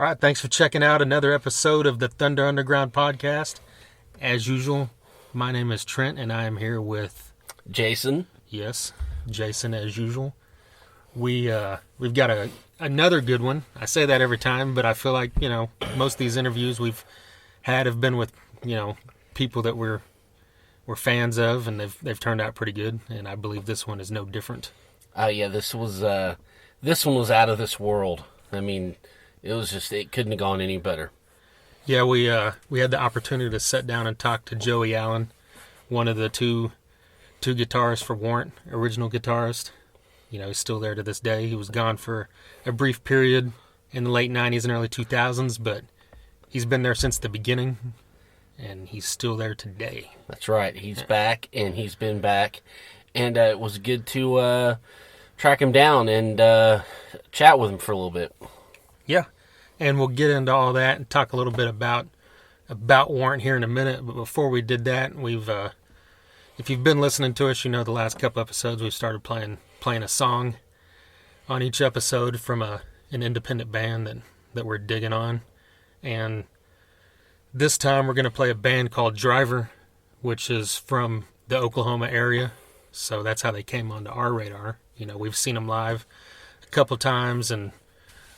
right, thanks for checking out another episode of the Thunder Underground podcast. As usual, my name is Trent, and I am here with... Jason. Yes, Jason as usual. We've got another good one. I say that every time, but I feel like, most of these interviews we've had have been with, people that we're fans of, and they've turned out pretty good, and I believe this one is no different. Yeah, this one was out of this world. I mean, it couldn't have gone any better. Yeah, we had the opportunity to sit down and talk to Joey Allen, one of the two guitarists for Warrant, original guitarist. He's still there to this day. He was gone for a brief period in the late 90s and early 2000s, but he's been there since the beginning, and he's still there today. That's right. He's back, and he's been back, and it was good to track him down and chat with him for a little bit. Yeah, and we'll get into all that and talk a little bit about Warrant here in a minute, but before we did that, we've... if you've been listening to us, the last couple episodes we've started playing a song on each episode from an independent band that we're digging on. And this time we're going to play a band called Dryvr, which is from the Oklahoma area. So that's how they came onto our radar. We've seen them live a couple times and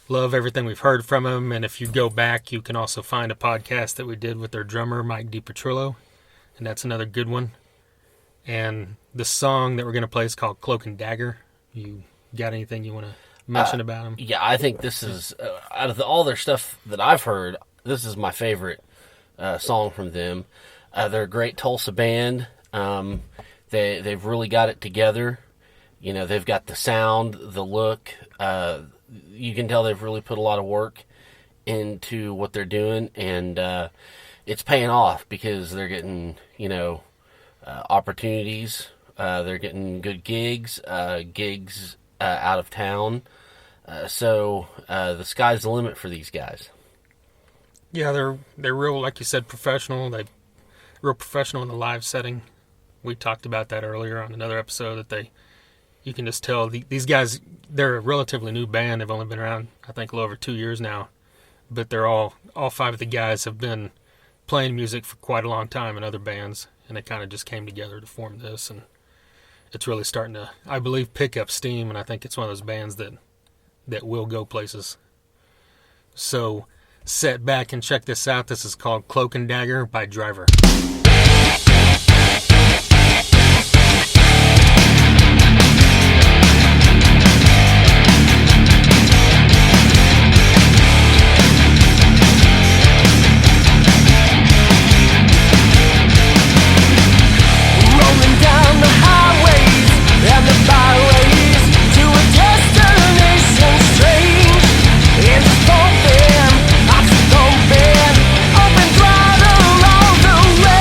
love everything we've heard from them. And if you go back, you can also find a podcast that we did with their drummer, Mike DiPetrillo. And that's another good one. And the song that we're going to play is called Cloak and Dagger. You got anything you want to mention about them? Yeah, I think this is, out of all their stuff that I've heard, this is my favorite song from them. They're a great Tulsa band. They've really got it together. They've got the sound, the look. You can tell they've really put a lot of work into what they're doing. And it's paying off because they're getting, opportunities. They're getting good gigs out of town. So the sky's the limit for these guys. Yeah, they're real, like you said, professional. They're real professional in the live setting. We talked about that earlier on another episode that you can just tell these guys, they're a relatively new band. They've only been around, I think, a little over 2 years now. But they're all five of the guys have been playing music for quite a long time in other bands. And they kind of just came together to form this, and it's really starting to, I believe, pick up steam, and I think it's one of those bands that will go places. So, sit back and check this out. This is called Cloak and Dagger by Dryvr. Open throttle all the way.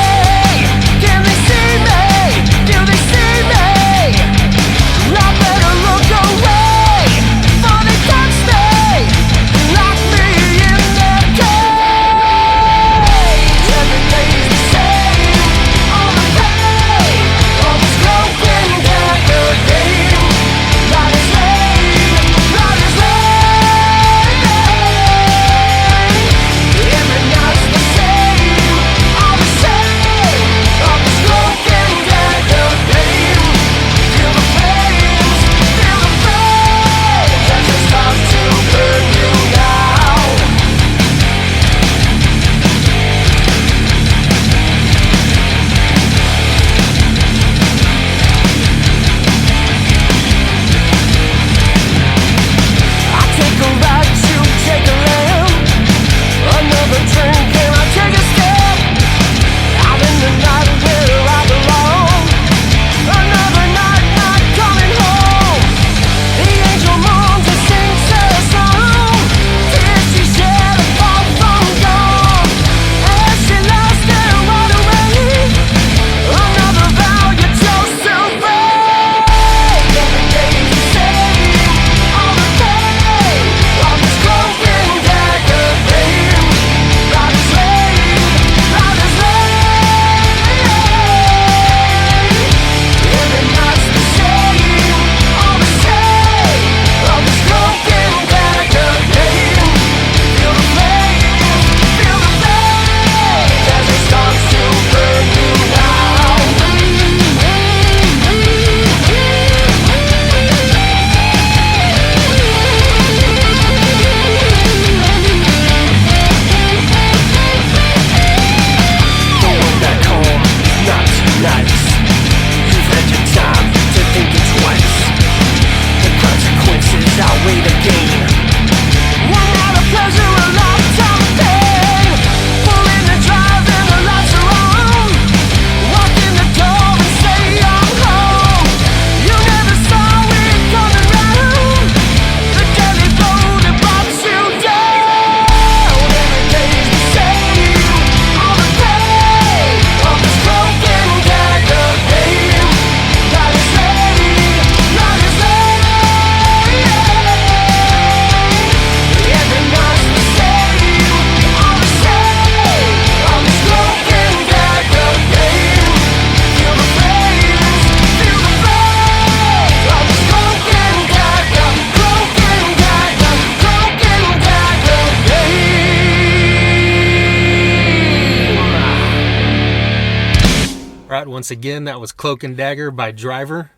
once again, that was Cloak and Dagger by Dryvr.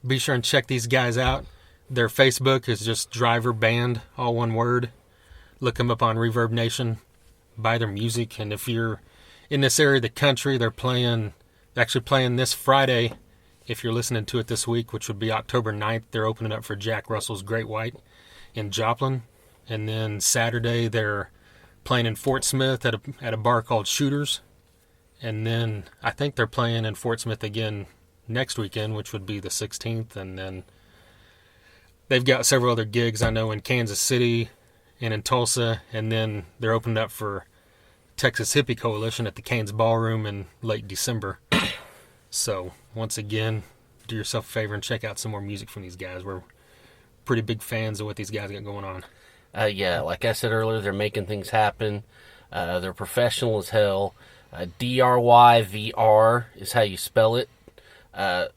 Be sure and check these guys out. Their Facebook is just Dryvr Band, all one word. Look them up on Reverb Nation. Buy their music. And if you're in this area of the country, they're actually playing this Friday. If you're listening to it this week, which would be October 9th, they're opening up for Jack Russell's Great White in Joplin. And then Saturday, they're playing in Fort Smith at a bar called Shooters. And then I think they're playing in Fort Smith again next weekend, which would be the 16th. And then they've got several other gigs, I know, in Kansas City and in Tulsa. And then they're opening up for Texas Hippie Coalition at the Canes Ballroom in late December. So, once again, do yourself a favor and check out some more music from these guys. We're pretty big fans of what these guys got going on. Yeah, like I said earlier, they're making things happen. They're professional as hell. Dryvr is how you spell it.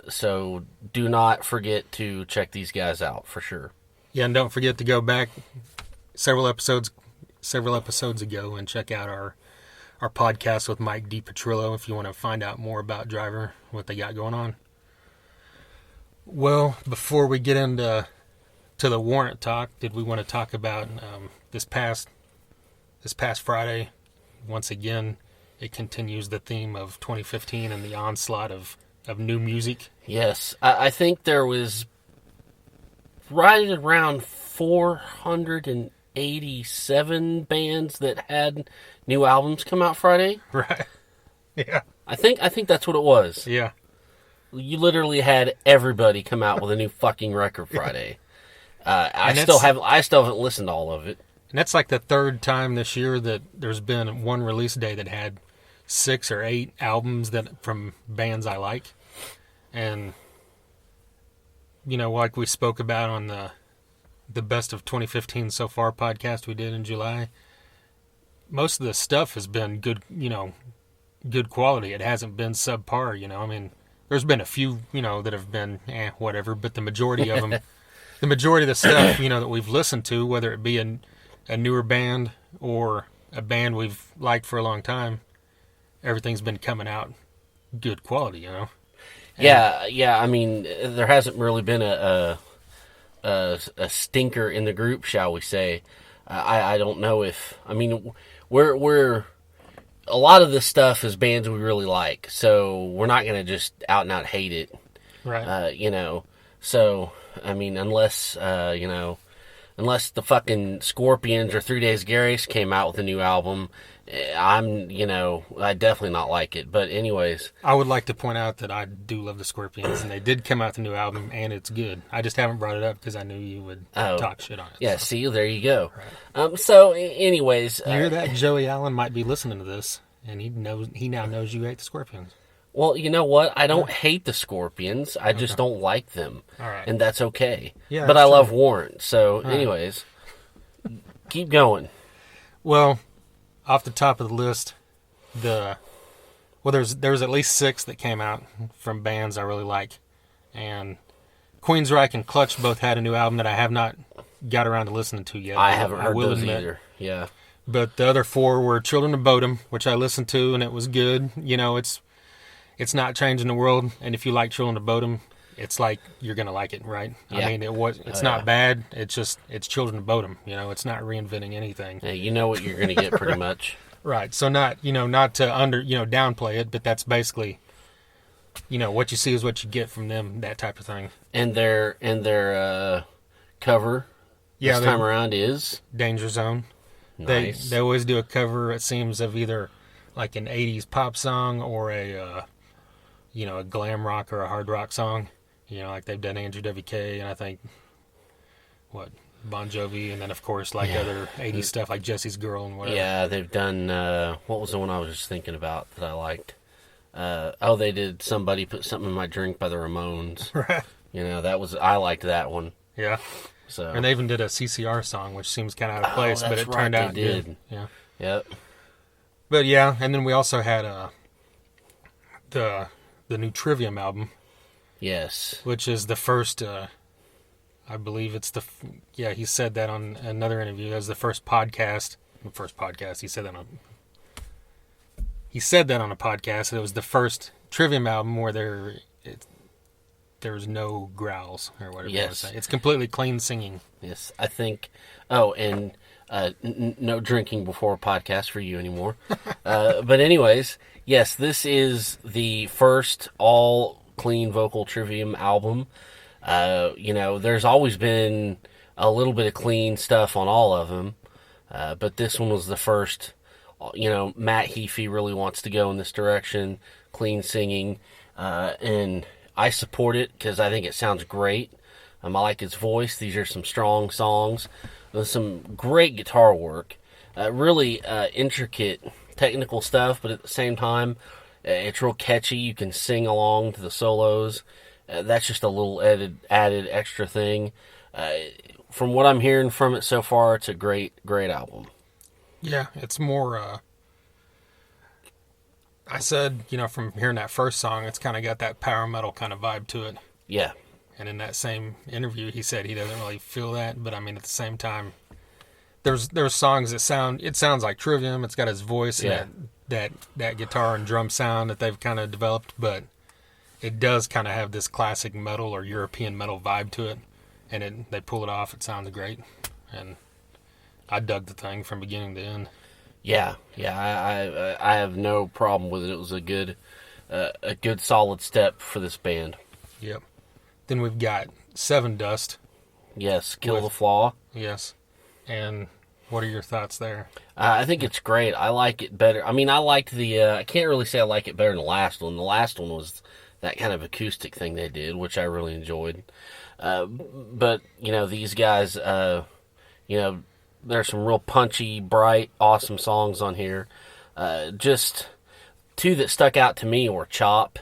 So do not forget to check these guys out for sure. Yeah, and don't forget to go back several episodes ago and check out our podcast with Mike DiPetrillo if you want to find out more about Dryvr, what they got going on. Well, before we get into the Warrant talk, did we want to talk about this past Friday? Once again, it continues the theme of 2015 and the onslaught of new music. Yes, I think there was right around 487 bands that had new albums come out Friday. Right. Yeah. I think that's what it was. Yeah. You literally had everybody come out with a new fucking record Friday. I still haven't listened to all of it. And that's like the third time this year that there's been one release day that had 6 or 8 albums from bands I like. And, like we spoke about on the Best of 2015 So Far podcast we did in July, most of the stuff has been good, good quality. It hasn't been subpar, I mean, there's been a few, that have been whatever, but the majority of them, the majority of the stuff, that we've listened to, whether it be a newer band or a band we've liked for a long time, everything's been coming out good quality, And, yeah. I mean, there hasn't really been a stinker in the group, shall we say? I don't know if we're a lot of this stuff is bands we really like, so we're not gonna just out and out hate it, right? So I mean, unless the fucking Scorpions or 3 Days Grace came out with a new album, I definitely not like it. But anyways, I would like to point out that I do love the Scorpions, and they did come out with a new album, and it's good. I just haven't brought it up because I knew you would talk shit on it. Yeah, so. See, there you go. Right. So anyways, you hear that? Joey Allen might be listening to this, and he now knows you hate the Scorpions. Well, you know what? I don't hate the Scorpions. I just don't like them. All right. And that's okay. Yeah, but I love Warrant. So, anyways, keep going. Well, off the top of the list, there's at least 6 that came out from bands I really like. And Queensryche and Clutch both had a new album that I have not got around to listening to yet. I haven't heard those either. Yeah. But the other 4 were Children of Bodom, which I listened to, and it was good. It's not changing the world, and if you like Children of Bodom, it's like you're gonna like it, right? Yeah. I mean, it's not bad. It's Children of Bodom. It's not reinventing anything. Yeah, you know what you're gonna get pretty much. Right. So not to downplay it, but that's basically, what you see is what you get from them. That type of thing. And their cover this time around is Danger Zone. Nice. They always do a cover. It seems of either like an 80s pop song or a glam rock or a hard rock song. Like they've done Andrew WK and I think, Bon Jovi, and then of course other 80s stuff like Jesse's Girl and whatever. Yeah, they've done, what was the one I was just thinking about that I liked? They did Somebody Put Something in My Drink by the Ramones. Right. I liked that one. Yeah. So. And they even did a CCR song, which seems kind of out of place, but it turned out good. Yeah. Yep. But yeah, and then we also had the new Trivium album. Yes. Which is the first, I believe it's he said that on another interview as the first podcast. He said that on a podcast, and it was the first Trivium album where there's no growls or whatever you want to say. It's completely clean singing. Yes, I think. Oh, and no drinking before a podcast for you anymore. But anyways, yes, this is the first all clean vocal Trivium album. There's always been a little bit of clean stuff on all of them, but this one was the first. Matt Heafy really wants to go in this direction, clean singing, and I support it because I think it sounds great. I like his voice. These are some strong songs with some great guitar work, really intricate technical stuff, but at the same time, it's real catchy. You can sing along to the solos. That's just a little added extra thing. From what I'm hearing from it so far, it's a great album. Yeah, it's more, I said, from hearing that first song, it's kind of got that power metal kind of vibe to it. Yeah. And in that same interview, he said he doesn't really feel that, but I mean, at the same time, there's songs that sounds like Trivium. It's got his voice and that guitar and drum sound that they've kind of developed, but it does kind of have this classic metal or European metal vibe to it, and they pull it off. It sounds great, and I dug the thing from beginning to end. Yeah, I have no problem with it. It was a good solid step for this band. Yep. Then we've got Sevendust. Yes, Kill the Flaw. Yes. And what are your thoughts there? I think it's great. I like it better. I mean, I liked I can't really say I like it better than the last one. The last one was that kind of acoustic thing they did, which I really enjoyed. But, these guys, there's some real punchy, bright, awesome songs on here. Just two that stuck out to me were Chop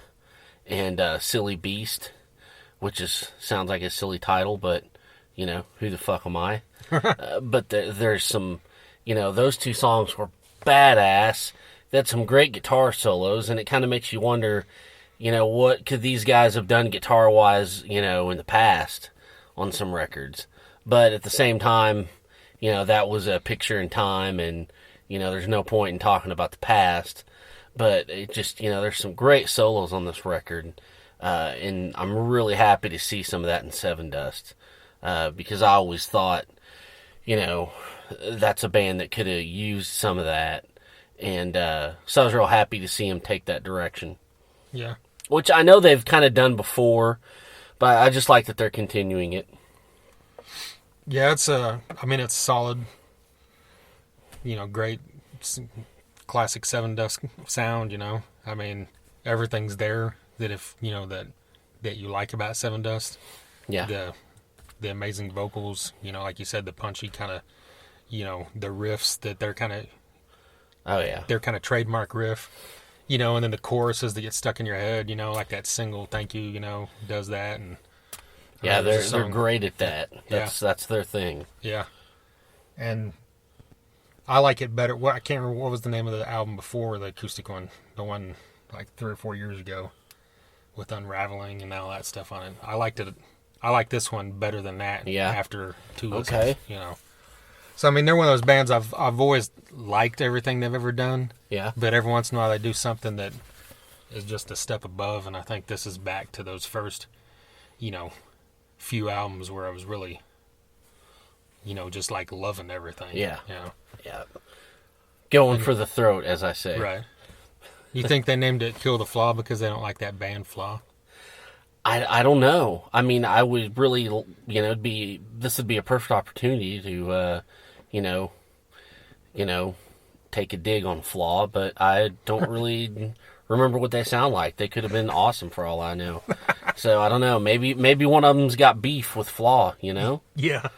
and Silly Beast, which sounds like a silly title, but, who the fuck am I? But there's some, those two songs were badass. They had some great guitar solos, and it kind of makes you wonder, what could these guys have done guitar-wise, in the past on some records. But at the same time, that was a picture in time, and, there's no point in talking about the past. But it just, there's some great solos on this record, and I'm really happy to see some of that in Sevendust, because I always thought, that's a band that could have used some of that, and so I was real happy to see them take that direction. Yeah. Which I know they've kind of done before, but I just like that they're continuing it. Yeah, it's solid, great classic Sevendust sound, I mean, everything's there that that you like about Sevendust. Yeah. The amazing vocals, like you said, the punchy kind of, the riffs that they're kind of... Oh, yeah. Their kind of trademark riff, and then the choruses that get stuck in your head, like that single "Thank You," does that, and yeah, they're great at that. That's their thing. Yeah, and I like it better. I can't remember what was the name of the album before the acoustic one, the one like 3 or 4 years ago with Unraveling and all that stuff on it. I liked it. I like this one better than that. Yeah. After 2 listens, Okay. So, I mean, they're one of those bands I've always liked everything they've ever done. Yeah. But every once in a while they do something that is just a step above, and I think this is back to those first, few albums where I was really, just like loving everything. Yeah. Yeah. Going for the throat, as I say. Right. You think they named it Kill the Flaw because they don't like that band Flaw? I don't know. I mean, I would really, this would be a perfect opportunity to, take a dig on Flaw, but I don't really remember what they sound like. They could have been awesome for all I know. So I don't know. Maybe one of them's got beef with Flaw. Yeah.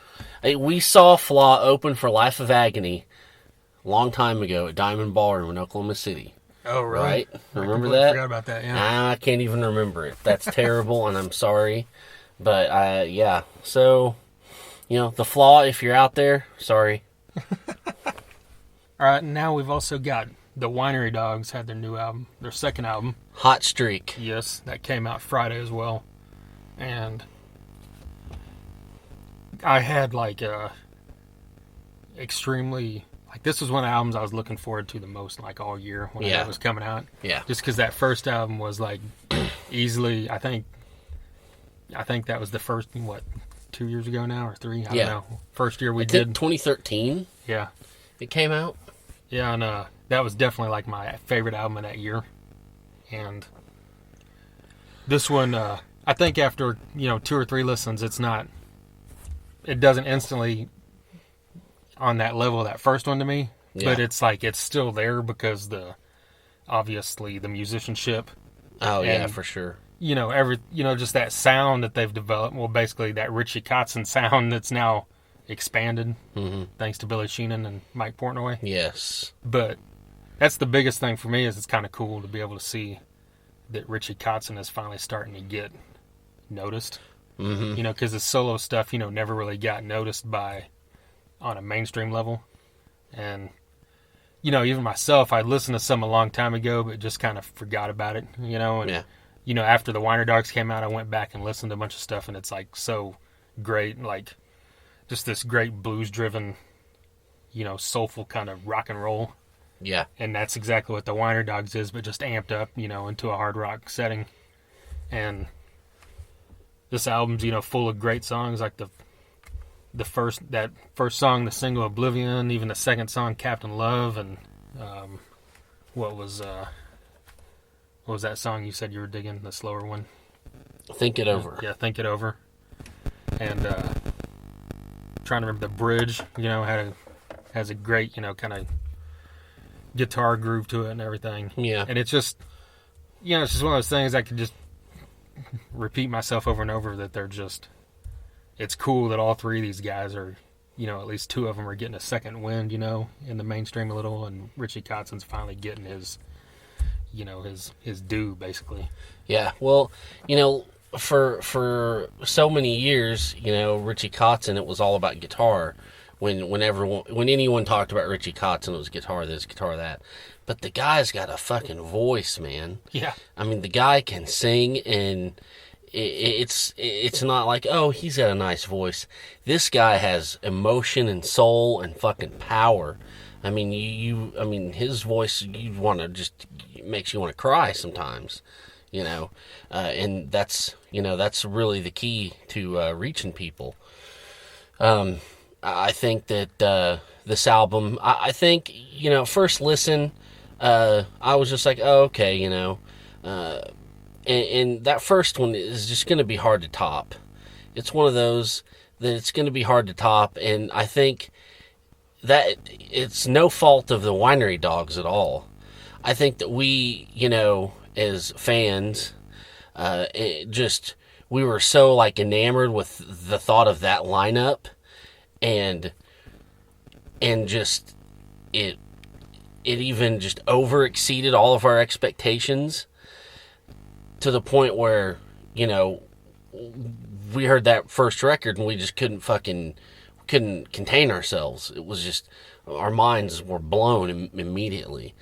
Hey, we saw Flaw open for Life of Agony a long time ago at Diamond Ballroom in Oklahoma City. Oh, really? Right? Remember I that? forgot about that, yeah. I can't even remember it. That's terrible, and I'm sorry. But, yeah. So, the Flaw, if you're out there, sorry. All right, now we've also got the Winery Dogs had their new album, their second album. Hot Streak. Yes, that came out Friday as well. And I had extremely like this was one of the albums I was looking forward to the most, like all year when it was coming out. Yeah. Just because that first album was like easily, I think that was the first, 2 years ago now or 3? I don't know. First year we did. 2013. Yeah. It came out. Yeah, and that was definitely like my favorite album of that year. And this one, I think after 2 or 3 listens, it doesn't instantly on that level of that first one to me, but it's like it's still there because obviously the musicianship. Oh yeah, for sure. Just that sound that they've developed. Well, basically that Richie Kotzen sound that's now expanded thanks to Billy Sheehan and Mike Portnoy. Yes, but that's the biggest thing for me is it's kind of cool to be able to see that Richie Kotzen is finally starting to get noticed. Because his solo stuff, never really got noticed on a mainstream level. And, even myself, I listened to some a long time ago, but just kind of forgot about it, and, after the Winery Dogs came out, I went back and listened to a bunch of stuff, and it's, like, so great, like, just this great blues-driven, soulful kind of rock and roll. Yeah. And that's exactly what the Winery Dogs is, but just amped up, into a hard rock setting. And this album's, full of great songs, like the first song, the single Oblivion, even the second song, Captain Love, and what was that song you said you were digging, the slower one? Think It Over. Yeah, Think It Over. And trying to remember the bridge, has a great, kind of guitar groove to it and everything. Yeah. And it's just, it's just one of those things I could just repeat myself over and over that it's cool that all 3 of these guys are, at least 2 of them are getting a second wind, in the mainstream a little, and Richie Kotzen's finally getting his due, basically. Yeah, well, for so many years, Richie Kotzen, it was all about guitar. When anyone talked about Richie Kotzen, it was guitar this, guitar that. But the guy's got a fucking voice, man. Yeah. I mean, the guy can sing, and it's not like, oh, he's got a nice voice. This guy has emotion and soul and fucking power. I mean, his voice, it makes you want to cry sometimes, and that's really the key to reaching people. I think that this album, I think, first listen, I was just like, oh, okay, and that first one is just going to be hard to top. It's one of those that it's going to be hard to top, and I think that it's no fault of the Winery Dogs at all. I think that we, as fans, we were so, like, enamored with the thought of that lineup, and just it even just over exceeded all of our expectations to the point where, we heard that first record and we just couldn't contain ourselves. It was just, our minds were blown immediately.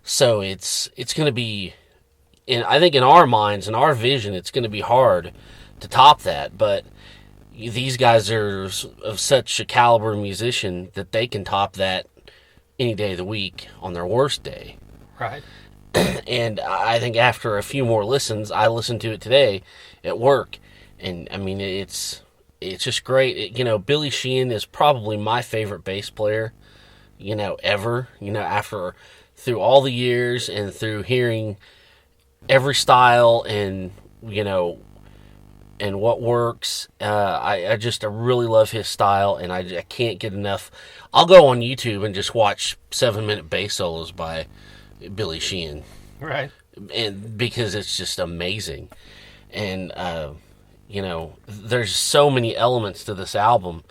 So it's going to be, I think in our minds, in our vision, it's going to be hard to top that, but these guys are of such a caliber musician that they can top that any day of the week on their worst day. Right. And I think after a few more listens, I listened to it today at work, and I mean, it's just great. Billy Sheehan is probably my favorite bass player, ever. Through all the years and through hearing every style and and what works. I really love his style, and I can't get enough. I'll go on YouTube and just watch 7-minute bass solos by Billy Sheehan. Right. And because it's just amazing. And, there's so many elements to this album.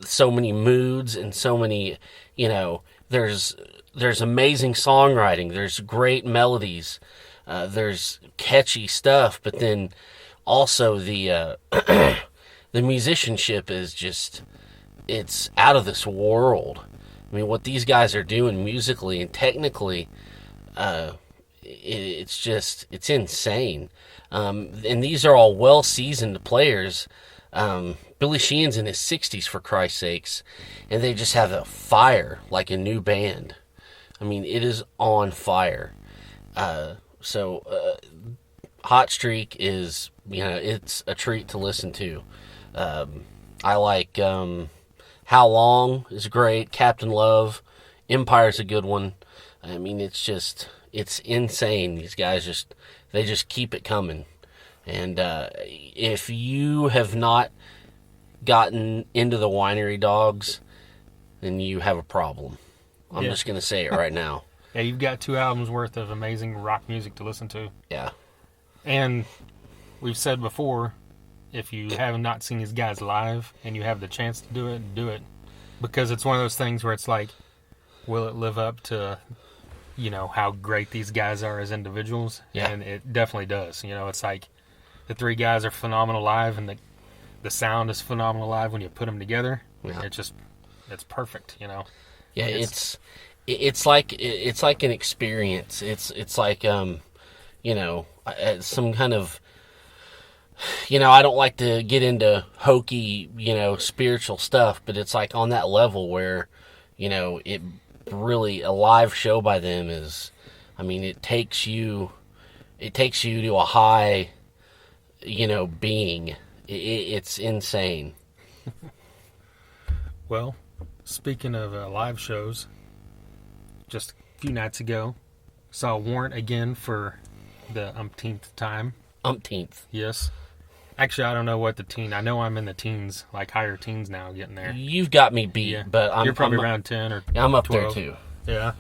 So many moods and so many, there's amazing songwriting. There's great melodies. There's catchy stuff, but then also the the musicianship is just, it's out of this world. I mean, what these guys are doing musically and technically, it's insane. And these are all well-seasoned players. Billy Sheehan's in his 60s, for Christ's sakes, and they just have a fire like a new band. I mean, it is on fire. So Hot Streak is, it's a treat to listen to. I like How Long is great. Captain Love, Empire's a good one. I mean, it's insane. These guys they just keep it coming. And if you have not gotten into the Winery Dogs, then you have a problem. I'm just going to say it right now. Yeah, you've got 2 albums worth of amazing rock music to listen to. Yeah. And we've said before, if you have not seen these guys live and you have the chance to do it. Because it's one of those things where it's like, will it live up to, how great these guys are as individuals? Yeah. And it definitely does. It's like the 3 guys are phenomenal live, and the sound is phenomenal live when you put them together. Yeah. It's perfect, Yeah, it's like an experience. It's like some kind of, I don't like to get into hokey, spiritual stuff, but it's like on that level where, it really, a live show by them is, it takes you to a high, being. It's insane. Well, speaking of live shows, just a few nights ago, saw Warrant again for the umpteenth time. Umpteenth. Yes. Actually, I don't know what I know I'm in the teens, like higher teens now, getting there. You've got me beat, Yeah. but You're probably around 10 or I'm up 12. there too. Yeah.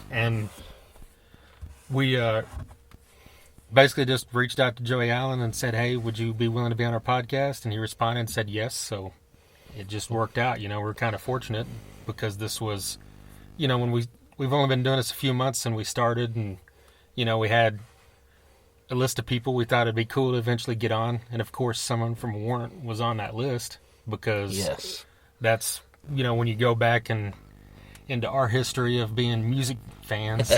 And we basically just reached out to Joey Allen and said, hey, would you be willing to be on our podcast? And he responded and said yes, so it just worked out. We're kind of fortunate because this was, when we've only been doing this a few months and we started, and, we had a list of people we thought it'd be cool to eventually get on. And, of course, someone from Warrant was on that list because that's, when you go back and into our history of being music fans,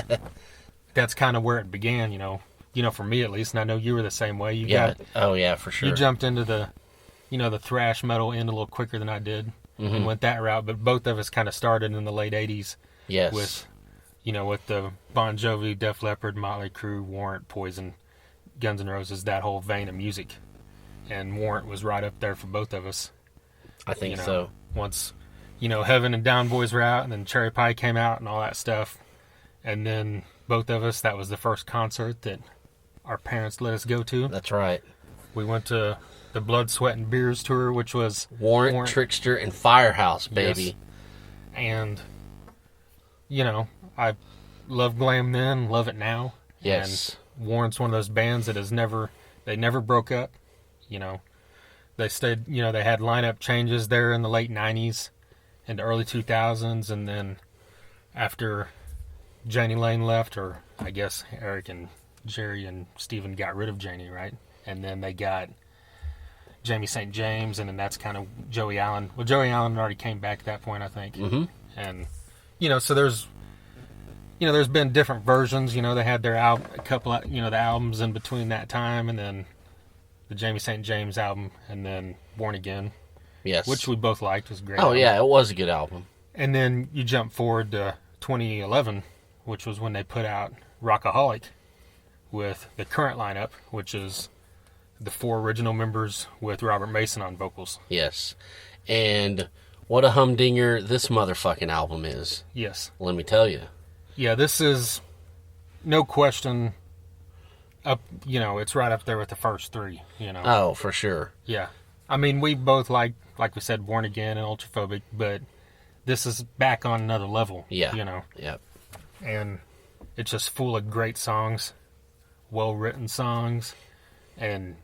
that's kind of where it began, for me at least, and I know you were the same way. For sure. You jumped into the, the thrash metal end a little quicker than I did, and went that route. But both of us kind of started in the late '80s. Yes. With, with the Bon Jovi, Def Leppard, Motley Crue, Warrant, Poison, Guns N' Roses, that whole vein of music, and Warrant was right up there for both of us. I think so. Once, Heaven and Down Boys were out, and then Cherry Pie came out, and all that stuff, and then both of us, that was the first concert that our parents let us go to. That's right. We went to the Blood, Sweat, and Beers tour, which was Warrant, Trickster, and Firehouse, baby. Yes. And, I love glam then, love it now. Yes. And Warrant's one of those bands that they never broke up. They stayed, they had lineup changes there in the late 90s and early 2000s, and then after Janie Lane left, or I guess Eric and Jerry and Steven got rid of Janie, right? And then they got Jamie St. James, and then that's kind of Joey Allen. Well, Joey Allen already came back at that point, I think. Mm-hmm. And, so there's been different versions. They had their a couple, the albums in between that time, and then the Jamie St. James album, and then Born Again. Yes. Which we both liked. It was a great Oh, album. yeah, it was a good album. And then you jump forward to 2011, which was when they put out Rockaholic with the current lineup, which is the 4 original members with Robert Mason on vocals. Yes. And what a humdinger this motherfucking album is. Yes. Let me tell you. Yeah, this is, no question, up. It's right up there with the first 3, Oh, for sure. Yeah. I mean, we both like we said, Born Again and Ultraphobic, but this is back on another level. Yeah. Yep. And it's just full of great songs, well-written songs, and,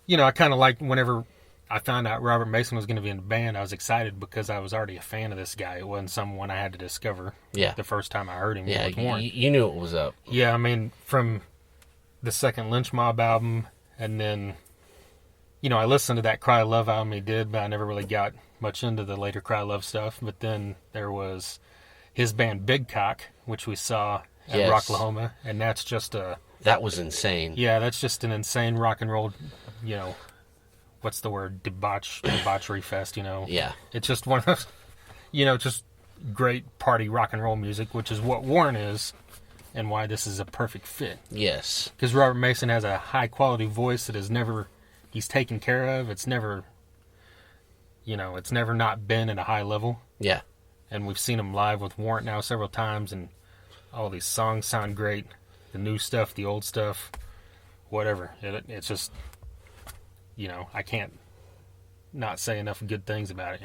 I kind of like whenever I found out Robert Mason was going to be in the band, I was excited because I was already a fan of this guy. It wasn't someone I had to discover the first time I heard him. Yeah, with Warrant. you knew it was up. Yeah, I mean, from the second Lynch Mob album, and then, I listened to that Cry Love album he did, but I never really got much into the later Cry Love stuff. But then there was his band Big Cock, which we saw at Rocklahoma, and that's just that was insane. Yeah, that's just an insane rock and roll, what's the word, debauchery fest, Yeah. It's just one of those, just great party rock and roll music, which is what Warrant is, and why this is a perfect fit. Yes. Because Robert Mason has a high quality voice that he's taken care of. It's never, it's never not been at a high level. Yeah. And we've seen him live with Warrant now several times, and all these songs sound great. The new stuff, the old stuff, whatever. It's just, I can't not say enough good things about it,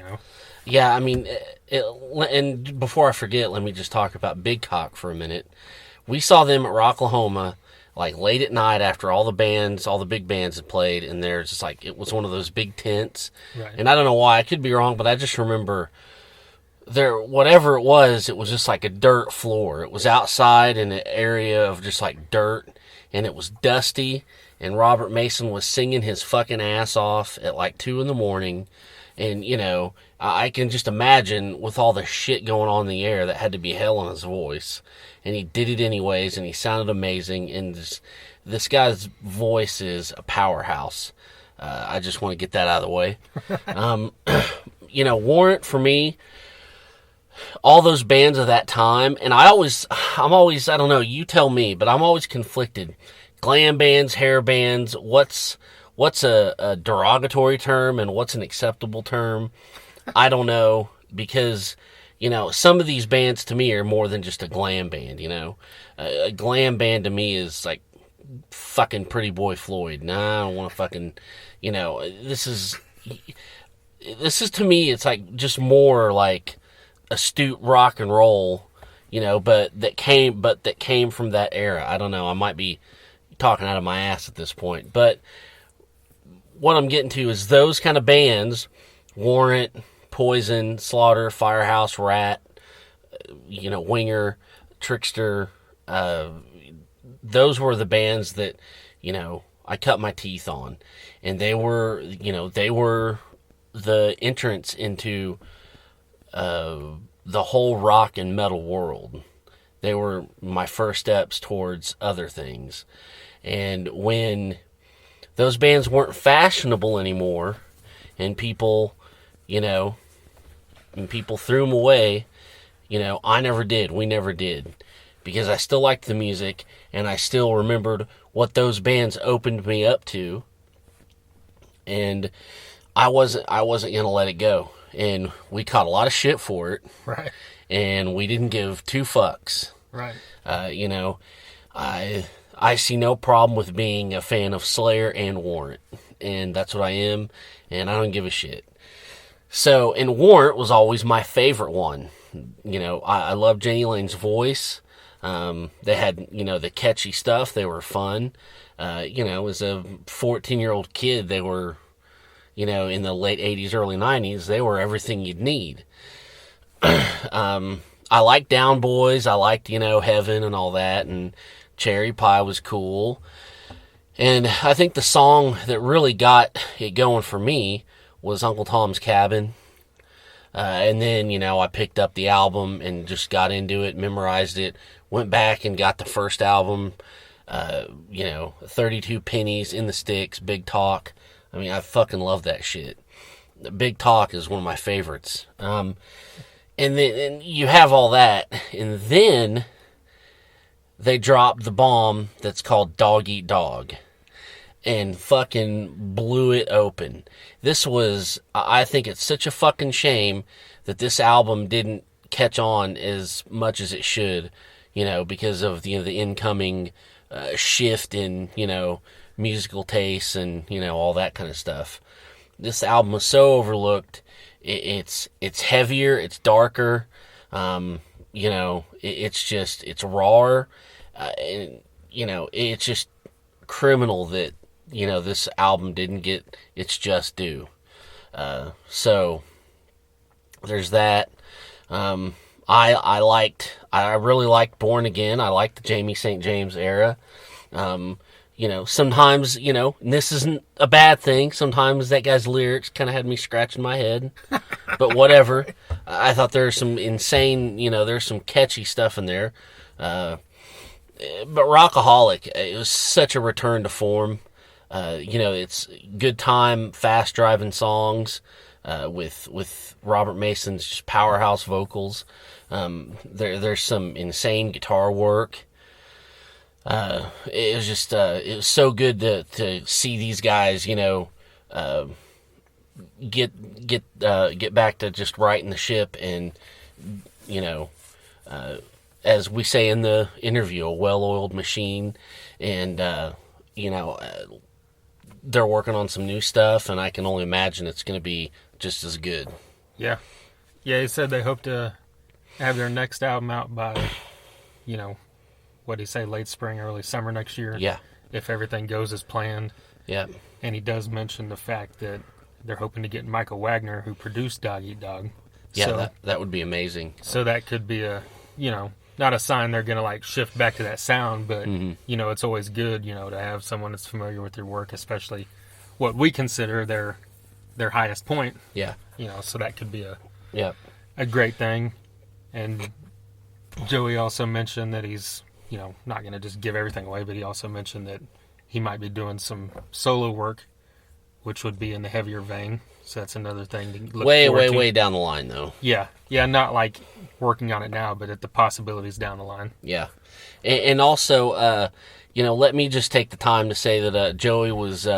Yeah, I mean, and before I forget, let me just talk about Big Cock for a minute. We saw them at Rocklahoma, like, late at night after all the big bands had played, and there's just, like, it was one of those big tents. Right. And I don't know why, I could be wrong, but I just remember whatever it was just like a dirt floor. It was outside in an area of just, like, dirt, and it was dusty, and Robert Mason was singing his fucking ass off at, like, 2 a.m, and, I can just imagine with all the shit going on in the air that had to be hell on his voice. And he did it anyways, and he sounded amazing. And this guy's voice is a powerhouse. I just want to get that out of the way. Warrant, for me, all those bands of that time, and I'm always, I don't know, you tell me, but I'm always conflicted. Glam bands, hair bands, what's a derogatory term and what's an acceptable term? I don't know, because, some of these bands to me are more than just a glam band, A glam band to me is like fucking Pretty Boy Floyd. Nah, I don't want to fucking, this is to me, it's like just more like astute rock and roll, but that came from that era. I don't know, I might be talking out of my ass at this point, but what I'm getting to is those kind of bands, Warrant, Poison, Slaughter, Firehouse, Rat, Winger, Trickster, those were the bands that, I cut my teeth on. And they were the entrance into the whole rock and metal world. They were my first steps towards other things. And when those bands weren't fashionable anymore, and people, threw them away, I never did. We never did. Because I still liked the music, and I still remembered what those bands opened me up to, and I wasn't going to let it go. And we caught a lot of shit for it. Right. And we didn't give two fucks. Right. I see no problem with being a fan of Slayer and Warrant, and that's what I am, and I don't give a shit. So, and Warrant was always my favorite one. I love Jenny Lane's voice. They had, the catchy stuff. They were fun. As a 14-year-old kid, they were, in the late 80s, early 90s, they were everything you'd need. I liked Down Boys. I liked, Heaven and all that, and Cherry Pie was cool. And I think the song that really got it going for me was Uncle Tom's Cabin. And then, I picked up the album and just got into it, memorized it, went back and got the first album, 32 Pennies, In the Sticks, Big Talk. I mean, I fucking love that shit. Big Talk is one of my favorites. And then you have all that, and then they dropped the bomb that's called Dog Eat Dog, and fucking blew it open. I think it's such a fucking shame that this album didn't catch on as much as it should, because of the incoming shift in, musical tastes and, all that kind of stuff. This album was so overlooked. It's heavier, it's darker, it's raw, and, it's just criminal that, this album didn't get its just due. So there's that. I really liked Born Again. I liked the Jamie St. James era. Sometimes, and this isn't a bad thing. Sometimes that guy's lyrics kind of had me scratching my head, but whatever. I thought there was some insane, there's some catchy stuff in there. But Rockaholic, it was such a return to form. it's good time, fast driving songs with Robert Mason's just powerhouse vocals. There's some insane guitar work. It was just it was so good to see these guys, get back to just righting the ship, and as we say in the interview, a well-oiled machine, and they're working on some new stuff, and I can only imagine it's going to be just as good. Yeah, he said they hope to have their next album out by, what did he say, late spring, early summer next year? Yeah. If everything goes as planned. Yeah. And he does mention the fact that they're hoping to get Michael Wagner, who produced Dog Eat Dog. Yeah, so, that would be amazing. So that could be a, not a sign they're going to like shift back to that sound, but, it's always good, to have someone that's familiar with your work, especially what we consider their highest point. Yeah. So that could be a great thing. And Joey also mentioned that he's, not going to just give everything away, but he also mentioned that he might be doing some solo work, which would be in the heavier vein. So that's another thing to look forward to. Way down the line, though. Yeah, not like working on it now, but at the possibilities down the line. Yeah. And also, let me just take the time to say that Joey was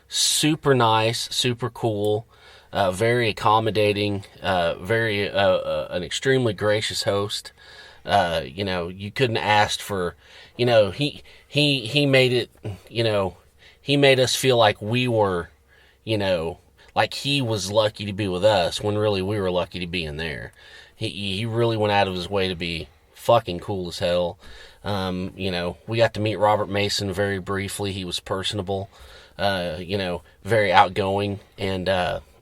super nice, super cool, very accommodating, very an extremely gracious host. You couldn't ask for, he made it, he made us feel like we were, like he was lucky to be with us when really we were lucky to be in there. He really went out of his way to be fucking cool as hell. We got to meet Robert Mason very briefly. He was personable, very outgoing, and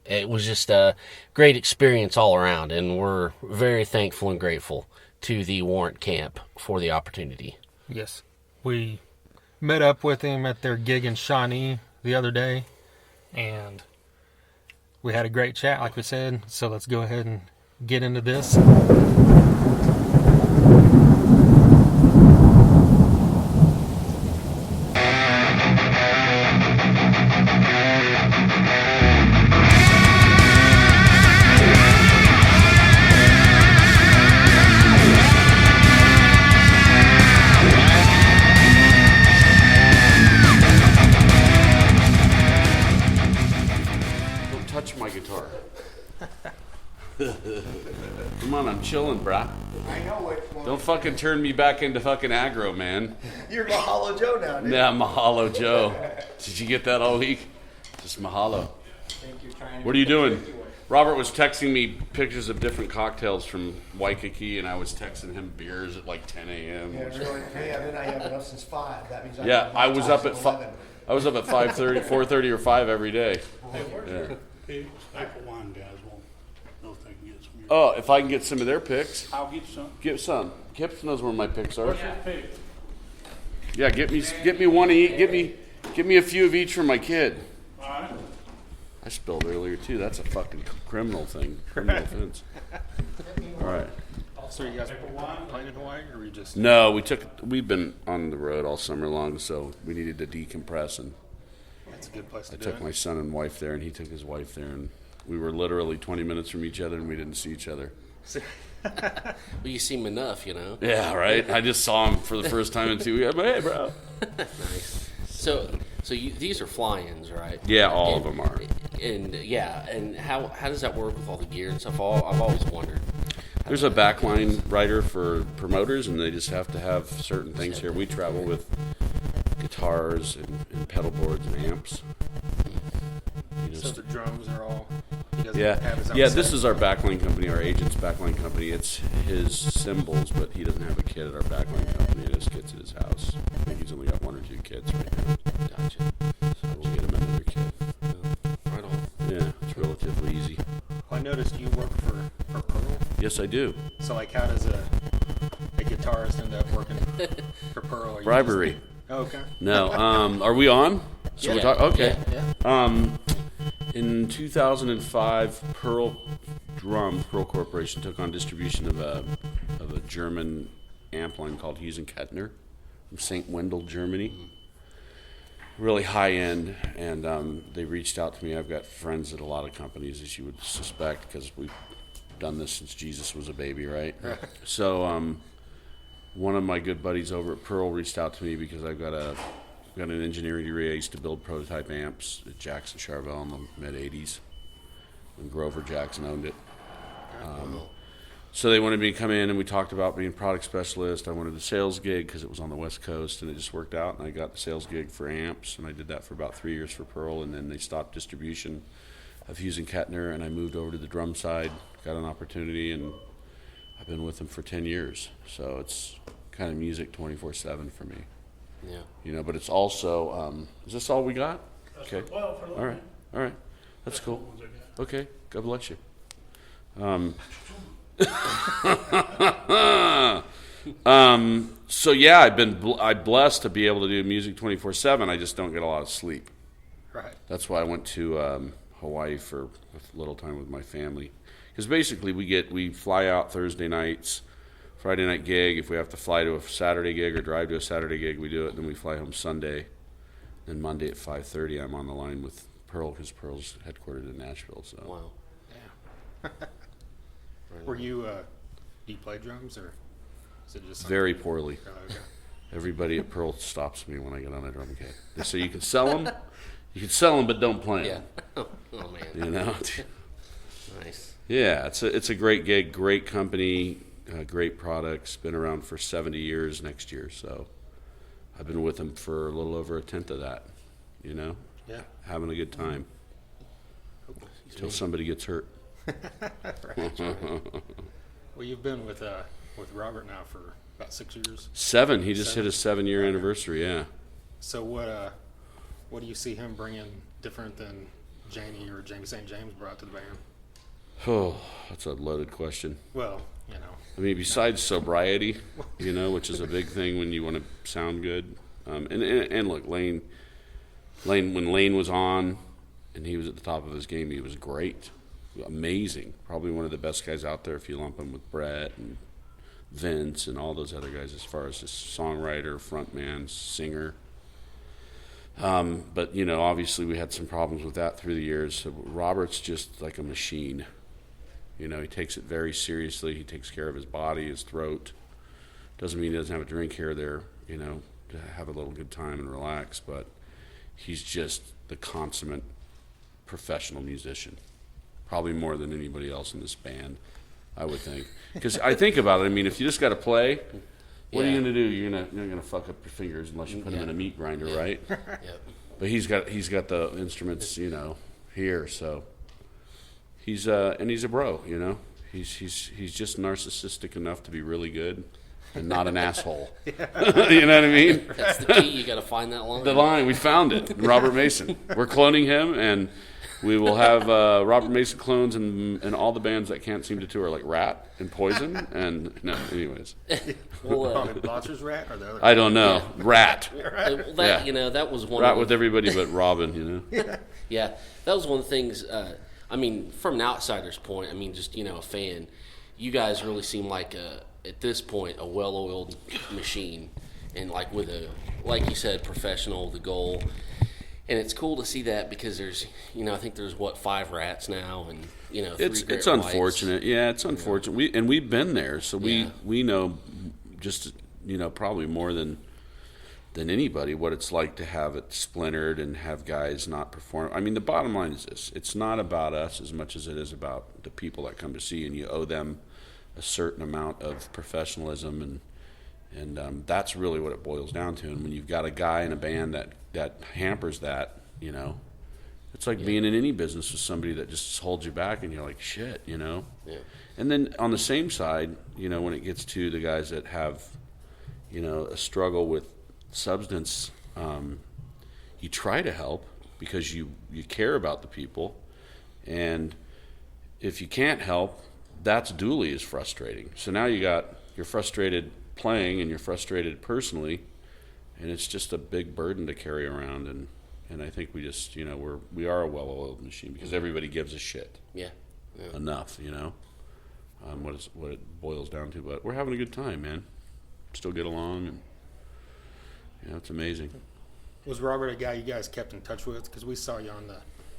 it was just a great experience all around, and we're very thankful and grateful to the Warrant camp for the opportunity. Yes. We met up with him at their gig in Shawnee the other day, and we had a great chat, like we said, so let's go ahead and get into this. Come on, I'm chilling, brah. I know which one. Don't fucking turn me back into fucking aggro, man. You're Mahalo Joe now, dude. Yeah, Mahalo Joe. Did you get that all week? Just mahalo. What are you doing? Robert was texting me pictures of different cocktails from Waikiki, and I was texting him beers at like 10 a.m. Yeah, really? Yeah, then I have been up since 5. That means I was up at 5. I was up at 5:30, 4:30, or 5 every day. Yeah. Hey, Apple Wine guys will know if they can get some. Oh, if I can get some of their picks. I'll get some. Get some. Kips knows where my picks are. What's your pick? Yeah, get me one of each. Get me a few of each for my kid. All right. I spilled earlier too. That's a fucking criminal thing. Criminal offense. All right. So you guys playing in Hawaii, or we just? No, we've been on the road all summer long, so we needed to decompress, and That's a good place to I do took it. my son and wife there, and he took his wife there, and we were literally 20 minutes from each other, and we didn't see each other. Well, you seem enough, Yeah, right. I just saw him for the first time in 2 weeks. I'm like, hey, bro. Nice. So these are fly-ins, right? Yeah, all of them are. And how does that work with all the gear and stuff? I've always wondered. There's a backline writer for promoters, and they just have to have certain things here. We travel with guitars and pedal boards and amps. So the drums are all. He doesn't Yeah, have his own yeah. set. This is our backline company, our agent's backline company. It's his cymbals, but he doesn't have a kit at our backline company. It has kits at his house. I think he's only got 1 or 2 kits right now. Gotcha. So we'll get him another kit. Right on. Yeah, it's relatively easy. Well, I noticed you work for Pearl. Yes, I do. So like, how does a guitarist end up working for Pearl? Are you Bribery. just- Oh, okay. No. Are we on? So we're talking. Okay. Yeah. In 2005, Pearl Corporation took on distribution of a German amp line called Hughes and Kettner from St. Wendel, Germany. really high end, and they reached out to me. I've got friends at a lot of companies, as you would suspect, because we've done this since Jesus was a baby, right? So one of my good buddies over at Pearl reached out to me because I've got an engineering degree. I used to build prototype amps at Jackson Charvel in the mid '80s when Grover Jackson owned it. So they wanted me to come in, and we talked about being product specialist. I wanted a sales gig because it was on the West Coast, and it just worked out. And I got the sales gig for amps, and I did that for about 3 years for Pearl, and then they stopped distribution of Hughes and Kettner, and I moved over to the drum side, got an opportunity, and I've been with them for 10 years. So it's kind of music 24/7 for me. Yeah. You know, but it's also, is this all we got? Okay. Well, for the All right. That's cool. ones I got. Okay. God bless you. So yeah, I'm blessed to be able to do music 24/7. I just don't get a lot of sleep. Right. That's why I went to Hawaii for a little time with my family. Because basically we fly out Thursday nights, Friday night gig. If we have to fly to a Saturday gig or drive to a Saturday gig, we do it. Then we fly home Sunday. Then Monday at 5:30, I'm on the line with Pearl because Pearl's headquartered in Nashville. So Wow. Were you, do you play drums, or is it just something? very poorly. Oh, okay. Everybody at Pearl stops me when I get on a drum kit. They say you can sell them, but don't play Yeah. them. Oh man. You know. Nice. Yeah, it's a great gig, great company, great products. Been around for 70 years next year, so I've been with them for a little over a tenth of that. You know, Yeah. having a good time until somebody gets hurt. Right. Well, you've been with Robert now for about 6 years. 7. He just hit 7? his 7-year Okay. anniversary. Yeah. So what do you see him bringing different than Jamie or Jamie St. James brought to the band? Oh, that's a loaded question. Well, you know. I mean, besides sobriety, you know, which is a big thing when you want to sound good. And look, Lane, when Lane was on and he was at the top of his game, he was great. Amazing. Probably one of the best guys out there if you lump him with Brett and Vince and all those other guys as far as just songwriter, frontman, singer. But, you know, obviously we had some problems with that through the years. So Robert's just like a machine. You know, he takes it very seriously. He takes care of his body, his throat. Doesn't mean he doesn't have a drink here or there, you know, to have a little good time and relax. But he's just the consummate professional musician. Probably more than anybody else in this band, I would think. Because I think about it. I mean, if you just got to play, what are you going to do? You're not going to fuck up your fingers unless you put them in a meat grinder, right? Yep. But he's got the instruments, you know, here. So he's a bro, you know. He's just narcissistic enough to be really good and not an asshole. You know what I mean? That's the key. You got to find that line. The line, we found it. Robert Mason. We're cloning him, and we will have Robert Mason clones in all the bands that can't seem to tour, like Rat and Poison. And no, anyways, Well, Blotcher's Rat or the other? I don't know. Rat. that Yeah. you know, that was one. Rat of with the, everybody but Robin. You know. Yeah, that was one of the things. I mean, from an outsider's point, I mean, just, you know, a fan, you guys really seem like at this point a well-oiled machine, and like with a, like you said, professional, the goal. And it's cool to see that because there's, you know, I think there's 5 Rats now, and, you know, 3 It's Great unfortunate. Yeah, it's unfortunate. We've been there, so Yeah. we know just, you know, probably more than anybody what it's like to have it splintered and have guys not perform. I mean, the bottom line is this: it's not about us as much as it is about the people that come to see, and you owe them a certain amount of professionalism, and that's really what it boils down to. And when you've got a guy in a band that hampers that, you know, it's like being in any business with somebody that just holds you back, and you're like, shit, you know. Yeah. And then on the same side, you know, when it gets to the guys that have, you know, a struggle with substance, you try to help because you care about the people, and if you can't help, that's duly as frustrating. So now you're frustrated playing and you're frustrated personally, and it's just a big burden to carry around. And I think we just, you know, we are a well-oiled machine because everybody gives a shit Yeah. enough, you know, what it boils down to. But we're having a good time, man. Still get along, and you know, it's amazing. Was Robert a guy you guys kept in touch with? Because we saw you on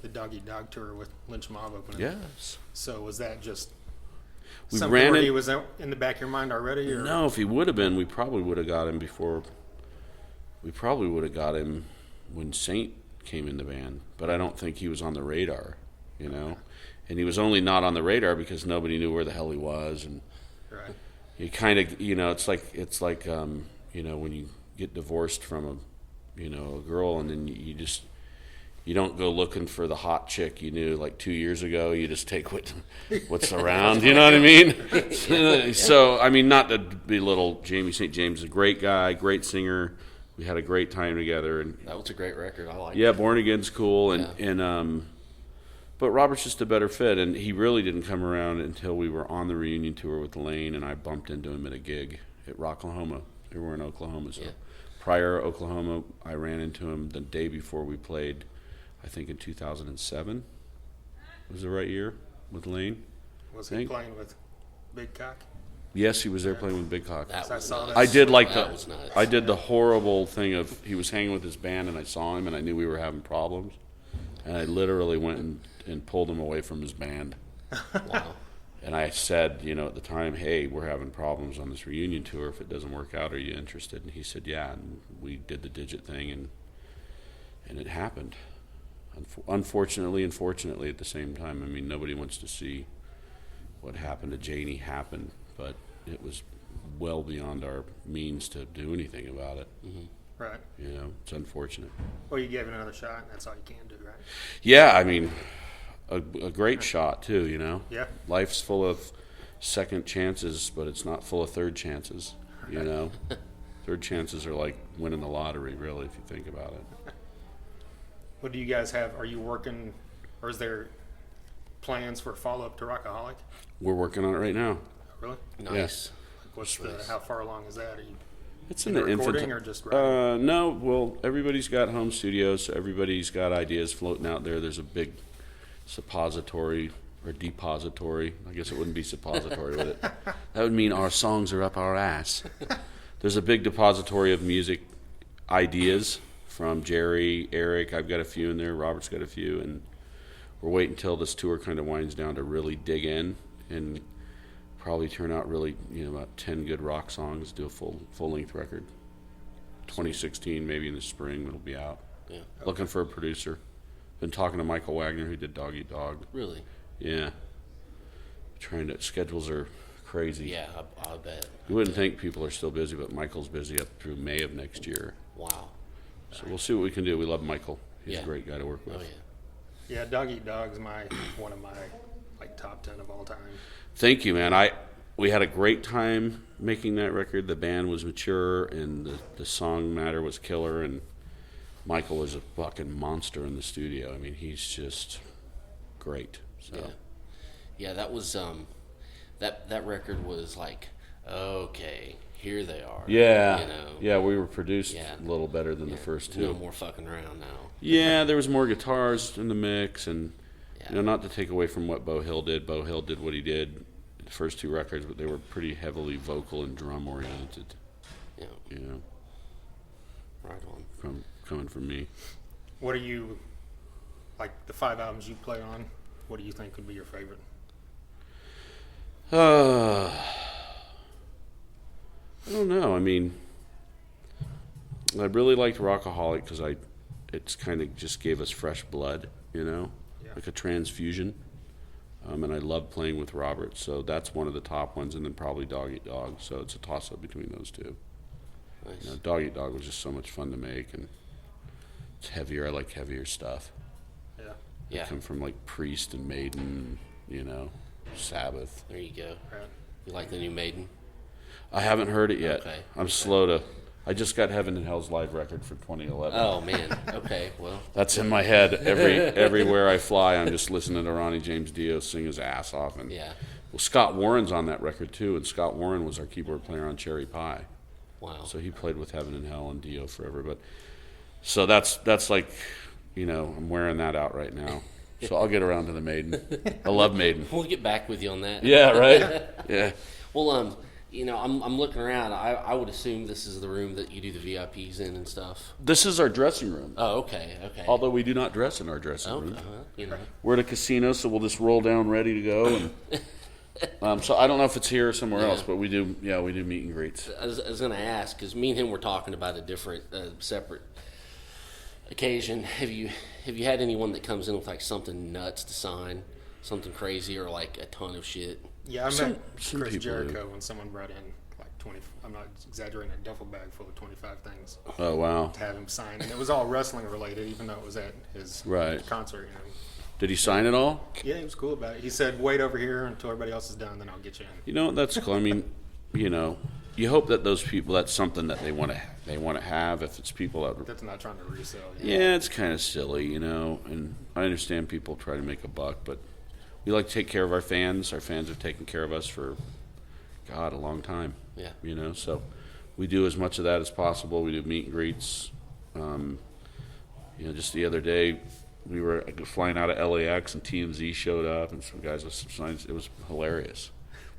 the Dog Eat Dog tour with Lynch Mob opening. Yes. So was that just We something ran where it. he was in the back of your mind already? Or? No, if he would have been, we probably would have got him before. We probably would have got him when Saint came in the band, but I don't think he was on the radar, you know. And he was only not on the radar because nobody knew where the hell he was, and Right. you kind of, you know, it's like you know, when you get divorced from a girl, and then you don't go looking for the hot chick you knew like 2 years ago. You just take what's around. You know what I mean? So, I mean, not to belittle Jamie St. James, a great guy, great singer. We had a great time together, and That was a great record. I like yeah, it. Born Again's cool, Yeah. and but Robert's just a better fit, and he really didn't come around until we were on the reunion tour with Lane, and I bumped into him at a gig at Rockaholic. We were in Oklahoma, so Yeah. prior Oklahoma, I ran into him the day before we played. I think in 2007 was the right year with Lane. Was he Think- playing with Big Cock? Yes, he was there playing with Big Cock. That I was saw nuts. that. I did like That was nuts. I did the horrible thing of he was hanging with his band and I saw him and I knew we were having problems, and I literally went and pulled him away from his band. Wow. And I said, you know, at the time, hey, we're having problems on this reunion tour. If it doesn't work out, are you interested? And he said, yeah. And we did the digit thing, and it happened. Unfortunately and fortunately at the same time. I mean, nobody wants to see what happened to Janie happen, but it was well beyond our means to do anything about it. Right. You know, it's unfortunate. Well, you gave it another shot, and that's all you can do, right? Yeah, I mean, a great shot too, you know? Yeah. Life's full of second chances, but it's not full of third chances, you know? Third chances are like winning the lottery, really, if you think about it. What do you guys have? Are you working, or is there plans for follow-up to Rockaholic? We're working on it right now. Really? Nice. Like what's how far along is that? Are you It's in in the the recording infant. or just writing? No, well, everybody's got home studios, so everybody's got ideas floating out there. There's a big suppository or depository. I guess it wouldn't be suppository, would it? That would mean our songs are up our ass. There's a big depository of music ideas from Jerry, Eric. I've got a few in there. Robert's got a few, and we're waiting until this tour kind of winds down to really dig in and probably turn out really, you know, about 10 good rock songs, do a full length record. 2016, maybe in the spring, it'll be out. Yeah. Looking for a producer. Been talking to Michael Wagner, who did Dog Eat Dog. Really? Yeah. Trying to, schedules are crazy. Yeah, I bet. You wouldn't think people are still busy, but Michael's busy up through May of next year. Wow. So we'll see what we can do. We love Michael. He's Yeah. a great guy to work with. Oh, yeah. Yeah, Dog Eat Dog's one of my like top 10 of all time. Thank you, man. We had a great time making that record. The band was mature, and the song matter was killer, and Michael was a fucking monster in the studio. I mean, he's just great. So Yeah. Yeah, that was that record was like, okay, here they are. yeah, You know. yeah, we were produced Yeah. a little better than the first two. No more fucking around now. Yeah, there was more guitars in the mix, and Yeah. you know, not to take away from what Bo Hill did. Bo Hill did what he did the first two records, but they were pretty heavily vocal and drum oriented. Yeah. You know, Right on. coming from me. What are you, like the 5 albums you play on, what do you think would be your favorite? I don't know. I mean, I really liked Rockaholic because it's kind of just gave us fresh blood, you know, Yeah. like a transfusion. And I love playing with Robert, so that's one of the top ones, and then probably Dog Eat Dog. So it's a toss-up between those two. Nice. You know, Dog Eat Dog was just so much fun to make, and it's heavier. I like heavier stuff. Yeah. Yeah. Come from like Priest and Maiden, you know, Sabbath. There you go. Right. You like the new Maiden? I haven't heard it yet. Okay. I'm slow to. I just got Heaven and Hell's live record for 2011. Oh man. Okay. Well. That's in my head everywhere I fly. I'm just listening to Ronnie James Dio sing his ass off. And Yeah. well, Scott Warren's on that record too, and Scott Warren was our keyboard player on Cherry Pie, Wow. so he played with Heaven and Hell and Dio forever. But so that's like, you know, I'm wearing that out right now. So I'll get around to the Maiden. I love Maiden. We'll get back with you on that. Yeah, right. Yeah. Well, I'm looking around. I would assume this is the room that you do the VIPs in and stuff. This is our dressing room. Oh, okay. Although we do not dress in our dressing room. You know. We're at a casino, so we'll just roll down ready to go. And, so I don't know if it's here or somewhere else, but we do meet and greets. I was going to ask, because me and him were talking about a different, separate occasion. Have you had anyone that comes in with like something nuts to sign, something crazy, or like a ton of shit? Yeah, I met some Chris people Jericho when someone brought in like 20. I'm not exaggerating, a duffel bag full of 25 things Oh, wow. to have him sign, and it was all wrestling related, even though it was at his Right. concert. Did he sign it all? Yeah, he was cool about it. He said, "Wait over here until everybody else is done, then I'll get you in." That's cool. I mean, you hope that those people, that's something that they want to have. If it's people that, That's not trying to resell. yeah, it's kind of silly, and I understand people try to make a buck, but we like to take care of our fans. Our fans have taken care of us for, God, a long time. Yeah. So we do as much of that as possible. We do meet and greets. Just the other day, we were flying out of LAX and TMZ showed up and some guys with some signs. It was hilarious.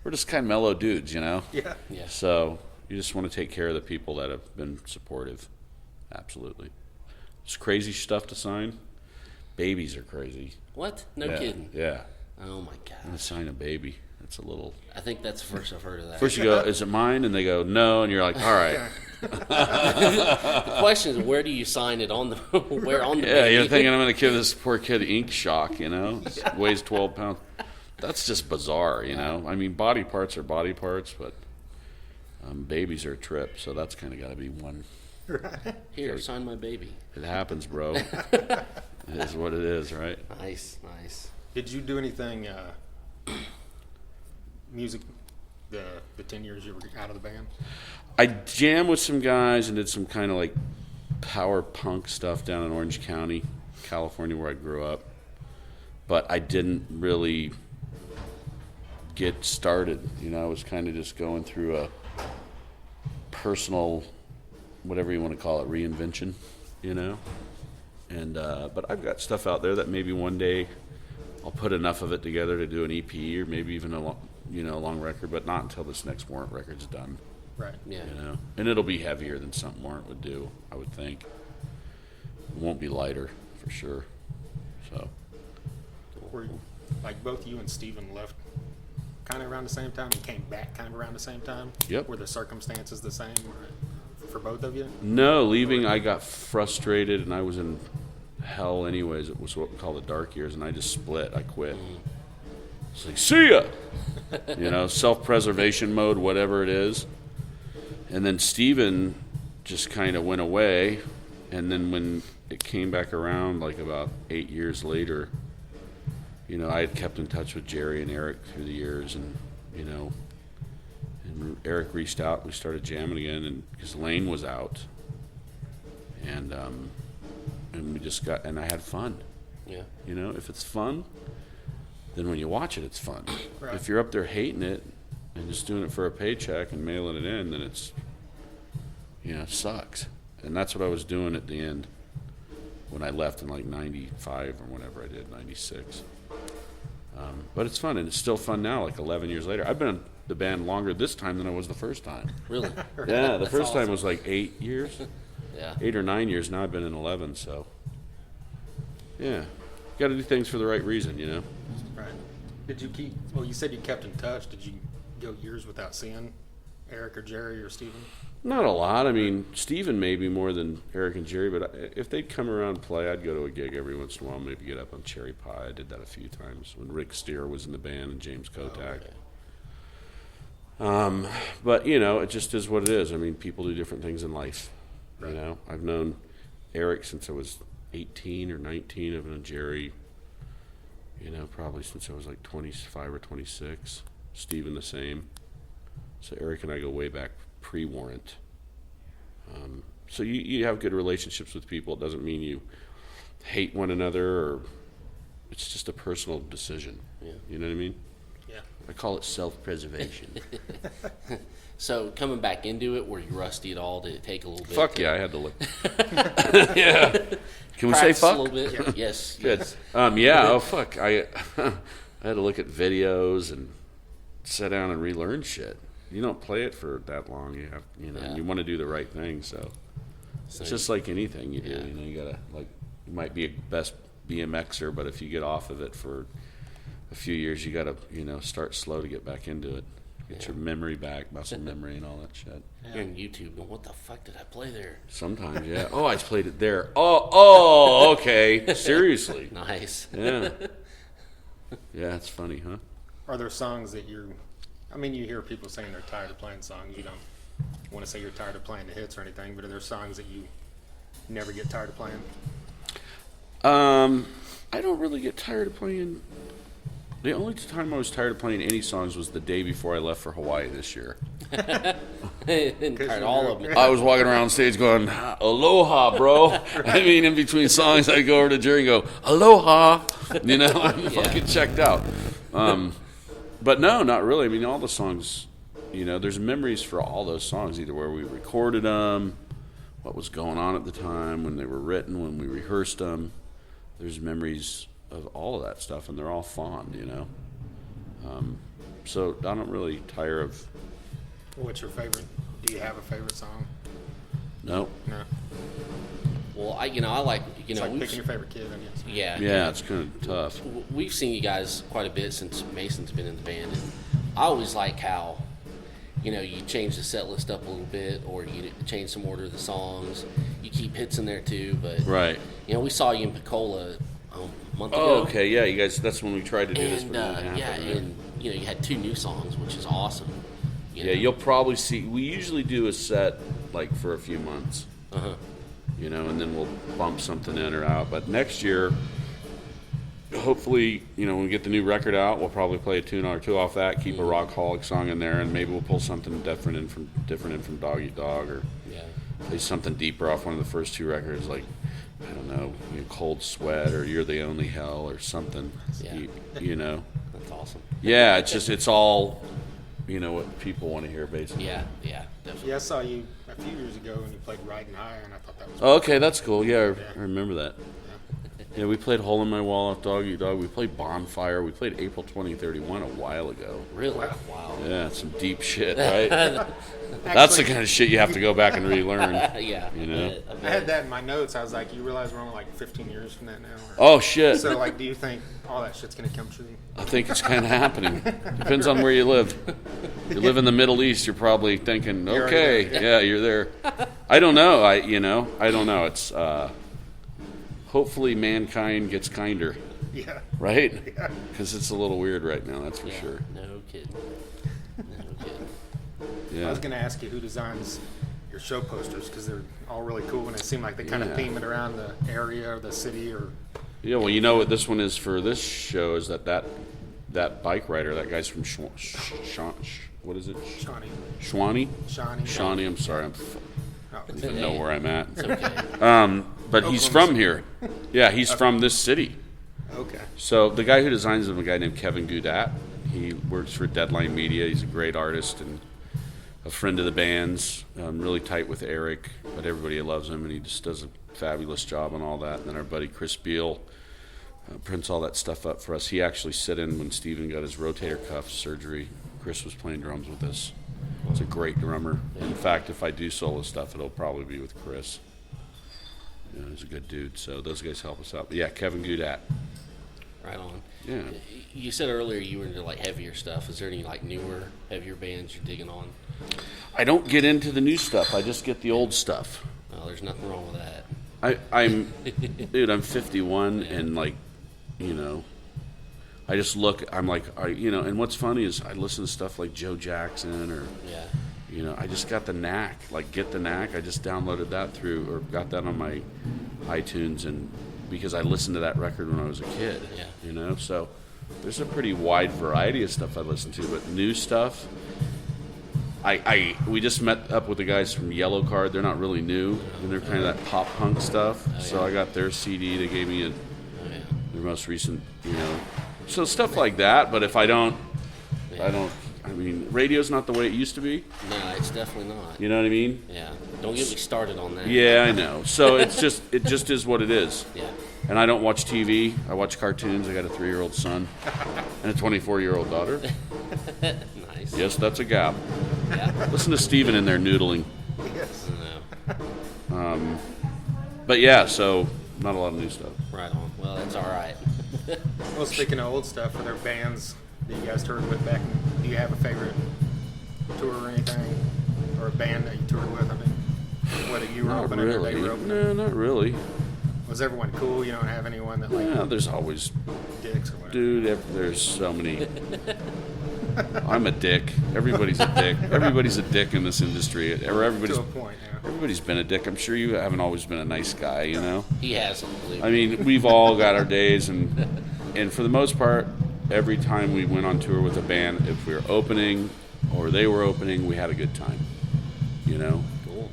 We're just kind of mellow dudes, Yeah. Yeah. So you just want to take care of the people that have been supportive. Absolutely. It's crazy stuff to sign. Babies are crazy. What? No Yeah, kidding. Yeah. Oh my I'm god. going to sign a baby. That's a little... I think that's the first I've heard of that. First you go, is it mine? And they go, no. And you're like, all right. The question is, where do you sign it on the where on the Yeah, baby? you're thinking I'm going to give this poor kid ink shock, Weighs 12 pounds. That's just bizarre, I mean, body parts are body parts, but babies are a trip, so that's kind of got to be one. Here, sign my baby. It happens, bro. It is what it is, right? Nice. Did you do anything music the 10 years you were out of the band? I jammed with some guys and did some kind of like power punk stuff down in Orange County, California, where I grew up. But I didn't really get started. I was kind of just going through a personal, whatever you want to call it, reinvention, And but I've got stuff out there that maybe one day I'll put enough of it together to do an EP or maybe even a long record, but not until this next Warrant record's done. Right. Yeah. And it'll be heavier than something Warrant would do, I would think. It won't be lighter for sure. So. Were like both you and Steven left kind of around the same time and came back kind of around the same time? Yep. Were the circumstances the same for both of you? No, leaving I got frustrated and I was in hell anyways. It was what we call the dark years, and I just split. I quit. It's like, see ya! Self-preservation mode, whatever it is. And then Steven just kind of went away, and then when it came back around, like about 8 years later, I had kept in touch with Jerry and Eric through the years, and Eric reached out, we started jamming again, and because Lane was out, and we just got, and I had fun. Yeah. If it's fun, then when you watch it, it's fun. Right. If you're up there hating it and just doing it for a paycheck and mailing it in, then it's, it sucks. And that's what I was doing at the end when I left in like 95 or whatever I did, 96. But it's fun, and it's still fun now, like 11 years later. I've been in the band longer this time than I was the first time. Really? Yeah, the That's first time awesome. was like 8 years. Yeah. 8 or 9 years. Now I've been in 11, so. Yeah. Got to do things for the right reason, Right. Did you keep? Well, you said you kept in touch. Did you go years without seeing Eric or Jerry or Steven? Not a lot. I mean, Steven maybe more than Eric and Jerry, but if they'd come around and play, I'd go to a gig every once in a while, maybe get up on Cherry Pie. I did that a few times when Rick Steer was in the band and James Kotak. But, it just is what it is. I mean, people do different things in life, I've known Eric since I was 18 or 19. I've known Jerry, probably since I was like 25 or 26. Steven the same. So Eric and I go way back pre-Warrant. So you have good relationships with people. It doesn't mean you hate one another, or it's just a personal decision. Yeah. You know what I mean? Yeah. I call it self-preservation. So coming back into it, were you rusty at all? Did it take a little bit? Fuck yeah, I had to look. Yeah. Can we say Practice fuck? a little bit? Yes. Good. Yes. Yeah. Oh fuck. I had to look at videos and sit down and relearn shit. you don't play it for that long. You have, you want to do the right thing. So it's just like anything you do. Yeah. You gotta, like, you might be a best BMXer, but if you get off of it for a few years, you gotta, start slow to get back into it. Get your memory back, muscle memory, and all that shit. You're on YouTube going, what the fuck did I play there? Sometimes, yeah. Oh, I played it there. Oh, okay. Seriously. Nice. Yeah. Yeah, it's funny, huh? Are there songs that you hear people saying they're tired of playing songs. You don't want to say you're tired of playing the hits or anything, but are there songs that you never get tired of playing? I don't really get tired of playing. The only time I was tired of playing any songs was the day before I left for Hawaii this year. Tired all of them. I was walking around stage going, aloha, bro. I mean, in between songs, I'd go over to Jerry and go, aloha. I'm fucking checked out. But no, not really. I mean, all the songs, there's memories for all those songs, either where we recorded them, what was going on at the time, when they were written, when we rehearsed them. There's memories of all of that stuff, and they're all fond, So I don't really tire of... What's your favorite? Do you have a favorite song? No. No. Well, I like, It's like picking your favorite kid, I guess. Yeah. Yeah, it's kind of tough. We've seen you guys quite a bit since Mason's been in the band, and I always like how, you change the set list up a little bit, or you change some order of the songs. You keep hits in there too, but Right. We saw you in Pensacola a month ago. Oh, okay, yeah, you guys. That's when we tried to do this, but it didn't happen. Right? And you had 2 new songs, which is awesome. Yeah, you'll probably see. We usually do a set like for a few months, and then we'll bump something in or out. But next year, hopefully, when we get the new record out, we'll probably play a tune or two off that. Keep a Rockaholic song in there, and maybe we'll pull something different in from Dog Eat Dog, or play something deeper off one of the first 2 records, like I don't know, Cold Sweat or You're the Only Hell or something. Yeah. That's awesome. Yeah, it's all. What people want to hear, basically. Yeah, definitely. Yeah, I saw you a few years ago when you played Riding High, and I thought that was Oh, okay, that's cool. Yeah, I remember that. Yeah, we played Hole in My Wall off Dog Eat Dog. We played Bonfire. We played April 2031 a while ago. Really? Wow. Yeah, some deep shit, right? That's the kind of shit you have to go back and relearn. Yeah. I had that in my notes. I was like, you realize we're only like 15 years from that now? Oh, shit. So, do you think all that shit's going to come true? I think it's kind of happening. Depends on where you live. If you live in the Middle East, you're probably thinking, okay, yeah, you're there. I don't know. I don't know. It's hopefully mankind gets kinder. Yeah. Right? Because it's a little weird right now, that's for sure. No kidding. Yeah. I was going to ask you who designs your show posters, because they're all really cool, and it seem like they kind of theme it around the area or the city. Or Yeah, well, what this one is for this show is that bike rider, that guy's from what is it? Shawnee. Shawnee, I'm sorry. I don't even know where I'm at. It's okay. But he's from here. Yeah, he's from this city. Okay. So the guy who designs them, a guy named Kevin Goudat, he works for Deadline Media. He's a great artist and a friend of the band's, really tight with Eric, but everybody loves him, and he just does a fabulous job on all that. And then our buddy Chris Beal prints all that stuff up for us. He actually sat in when Steven got his rotator cuff surgery. Chris was playing drums with us. He's a great drummer. In fact, if I do solo stuff, it'll probably be with Chris. He's a good dude, so those guys help us out. But yeah, Kevin Goudat. Right on. Yeah. You said earlier you were into heavier stuff. Is there any newer, heavier bands you're digging on? I don't get into the new stuff. I just get the old stuff. Well, there's nothing wrong with that. I'm 51, and I just look. I'm and what's funny is I listen to stuff like Joe Jackson or I just got the knack. Get the knack. I just downloaded that or got that on my iTunes, and because I listened to that record when I was a kid. Yeah. So there's a pretty wide variety of stuff I listen to, but new stuff. We just met up with the guys from Yellow Card. They're not really new, and they're kind of that pop punk stuff. So I got their CD. They gave me their most recent, so stuff like that. But if I don't. I mean, radio's not the way it used to be. No, it's definitely not. You know what I mean? Yeah. Don't get me started on that. Yeah, I know. So it just is what it is. Yeah. And I don't watch TV. I watch cartoons. I got a 3-year-old son and a 24-year-old daughter. Nice. Yes, that's a gal. Yeah. Listen to Steven in there noodling. Yes. But yeah, so not a lot of new stuff. Right on. Well, that's all right. Well, speaking of old stuff, are there bands that you guys toured with back? Do you have a favorite tour or anything, or a band that you toured with? I mean, whether you were Not opening or they really. were opening. No, not really. Was everyone cool? You don't have anyone that like Yeah, there's always, dicks or whatever. dude. There's so many. I'm a dick. Everybody's a dick. Everybody's a dick in this industry. Or everybody's To a point, yeah. everybody's been a dick. I'm sure you haven't always been a nice guy. You know. He hasn't, believe I me. mean, we've all got our days, and for the most part, every time we went on tour with a band, if we were opening or they were opening, we had a good time. You know. Cool.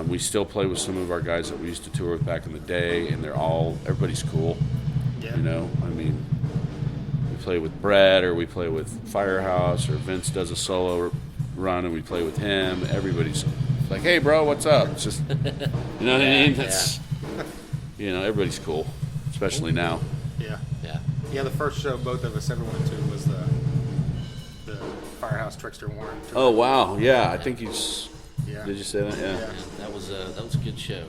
We still play with some of our guys that we used to tour with back in the day, and everybody's cool. Yeah. You know, I mean, we play with Brett, or we play with Firehouse, or Vince does a solo run, and we play with him. Everybody's like, "Hey, bro, what's up?" It's just, you know what I mean? That's, you know, everybody's cool, especially now. Yeah. Yeah. Yeah, the first show both of us ever went to was the Firehouse Trickster Warrant tour. Oh wow, yeah, I think he's. Yeah. Did you say that? Yeah. Yeah. That was a good show.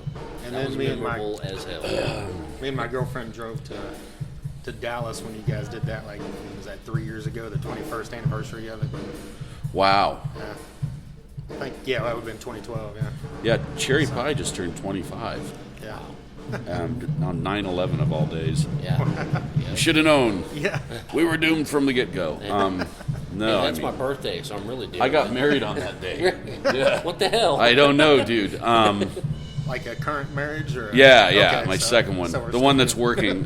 And that then was me and memorable as hell. Me and my girlfriend drove to Dallas when you guys did that, like, was that 3 years ago, the 21st anniversary of it? Wow. Yeah. I think, yeah, that would have been 2012, yeah. Yeah, Cherry Pie just turned 25. Yeah. On 9/11 of all days. Yeah. You should have known. Yeah. We were doomed from the get-go. No, Hey, that's I mean, my birthday, so I'm really doing I got married on that day. Yeah. What the hell? I don't know, dude. Like a current marriage? Or Yeah, Okay, my so- second one. so we're The one still that's good. working.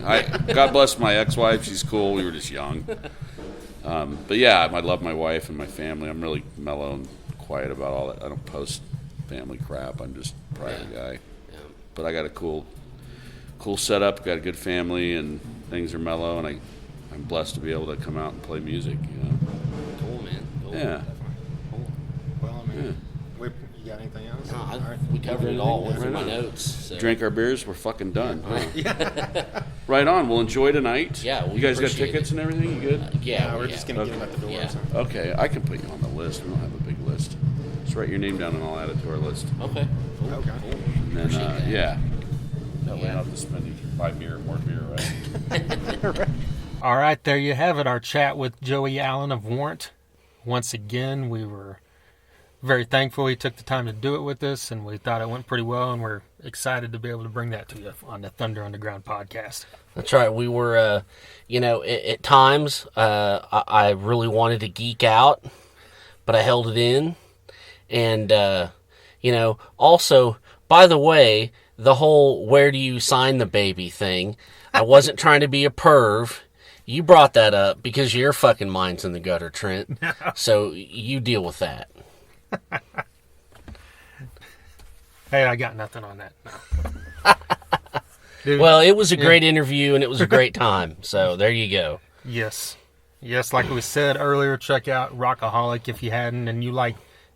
God bless my ex-wife. She's cool. We were just young. But yeah, I love my wife and my family. I'm really mellow and quiet about all that. I don't post family crap. I'm just a private guy. Yeah. But I got a cool setup. Got a good family, and things are mellow. And I'm blessed to be able to come out and play music. You know. Cool, man. Cool. Yeah. Cool. Well, I mean, you got anything else? No, All right. we covered it all. Went through my Right on. notes. So. Drank our beers. We're fucking done. Huh? Right on. We'll enjoy tonight. Yeah, we You guys got appreciate tickets and everything? You good? Yeah, we're just going to Okay. get them at the door. Yeah. So. Okay, I can put you on the list. We don't have a big list. Just write your name down and I'll add it to our list. Okay. Cool. Okay. Cool. And then, Appreciate that. yeah. That way I Yeah. don't have to spend you buy more beer, right? All right, there you have it, our chat with Joey Allen of Warrant. Once again, we were very thankful he took the time to do it with us, and we thought it went pretty well, and we're excited to be able to bring that to you on the Thunder Underground podcast. That's right. We were, at times, I really wanted to geek out, but I held it in. And, also, by the way, the whole where do you sign the baby thing, I wasn't trying to be a perv. You brought that up because your fucking mind's in the gutter, Trent. So you deal with that. Hey, I got nothing on that. No. Dude, Well, it was a great interview and it was a great time. So there you go. yes. Yes, like we said earlier, check out Rockaholic if you hadn't, and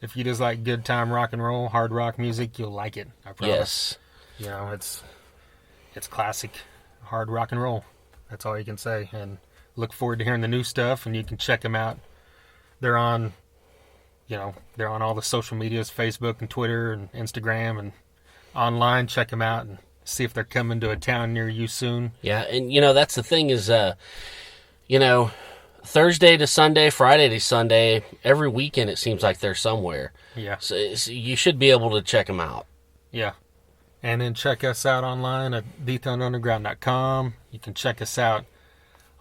if you just like good time rock and roll, hard rock music, you'll like it. I promise. Yes. You know, it's classic hard rock and roll. That's all you can say. And look forward to hearing the new stuff, and you can check them out. They're on all the social medias, Facebook and Twitter and Instagram and online. Check them out and see if they're coming to a town near you soon. Yeah, and that's the thing is, Thursday to Sunday, Friday to Sunday, every weekend it seems like they're somewhere. Yeah. So you should be able to check them out. Yeah. And then check us out online at thethunderunderground.com. You can check us out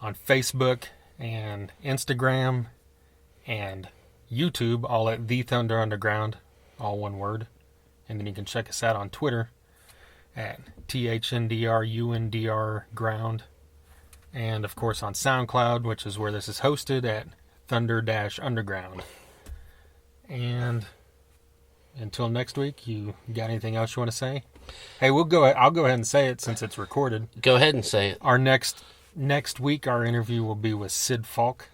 on Facebook and Instagram and YouTube, all at The Thunder Underground, all one word. And then you can check us out on Twitter at THNDRUNDR Ground. And, of course, on SoundCloud, which is where this is hosted, at Thunder-Underground. And until next week, you got anything else you want to say? Hey, I'll go ahead and say it since it's recorded. Go ahead and say it. Our next week, our interview will be with Sid Falk,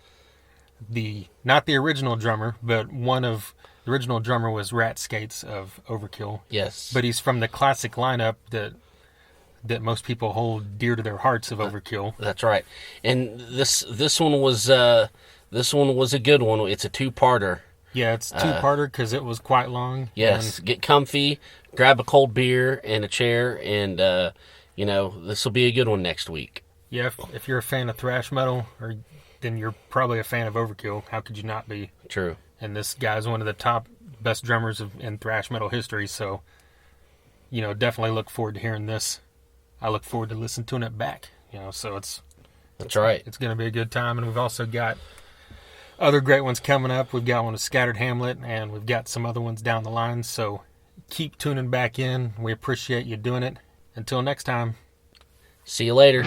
not the original drummer, but the original drummer was Rat Skates of Overkill. Yes. But he's from the classic lineup that most people hold dear to their hearts of Overkill. That's right. And this one was a good one. It's a two-parter. Yeah, it's two-parter because it was quite long. Yes, get comfy, grab a cold beer and a chair, and, this will be a good one next week. Yeah, if you're a fan of thrash metal, then you're probably a fan of Overkill. How could you not be? True. And this guy's one of the top, best drummers in thrash metal history, so, definitely look forward to hearing this. I look forward to listening to it back, so That's right. It's going to be a good time, and we've also got other great ones coming up. We've got one with Scattered Hamlet, and we've got some other ones down the line, so keep tuning back in. We appreciate you doing it. Until next time. See you later.